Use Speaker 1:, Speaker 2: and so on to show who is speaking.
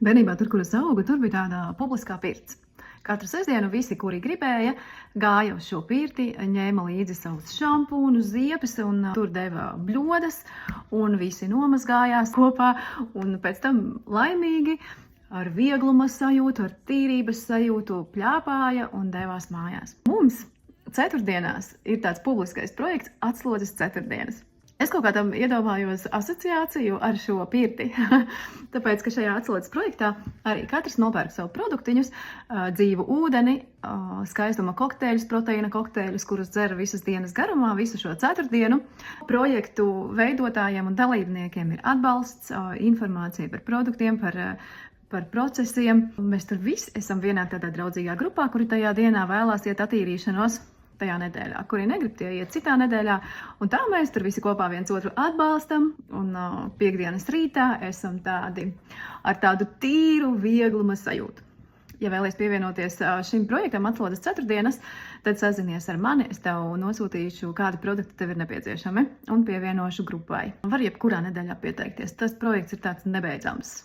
Speaker 1: Bērnībā tur, kur es augu, tur bija tāda publiskā pirts. Katru sestdienu visi, kuri gribēja, gāja uz šo pirti, ņēma līdzi savus šampūnus, ziepes un tur deva bļodas, un visi nomazgājās kopā, un pēc tam laimīgi ar viegluma sajūtu, ar tīrības sajūtu pļāpāja un devās mājās. Mums ceturtdienās ir tāds publiskais projekts Atslodzes ceturtdienas. Es kaut kā tam iedomājos asociāciju ar šo pirti, tāpēc, ka šajā atslodzes projektā arī katrs nopērk savu produktiņus, dzīvu ūdeni, skaistuma kokteļus, proteīna kokteļus, kurus dzer visas dienas garumā, visu šo ceturtdienu. Projektu veidotājiem un dalībniekiem ir atbalsts, informācija par produktiem, par procesiem. Mēs tur visi esam vienā tādā draudzīgā grupā, kuri tajā dienā vēlās iet attīrīšanos tajā nedēļā, kuri negrib tie iet citā nedēļā, un tā mēs tur visi kopā viens otru atbalstam, un piekdienas rītā esam tādi ar tādu tīru viegluma sajūtu. Ja vēlies pievienoties šim projektam Atslodzes ceturtdienas, tad sazinies ar mani, es tev nosūtīšu, kādi produkti tev ir nepieciešami, un pievienošu grupai. Var jebkurā nedēļā pieteikties, tas projekts ir tāds nebeidzams.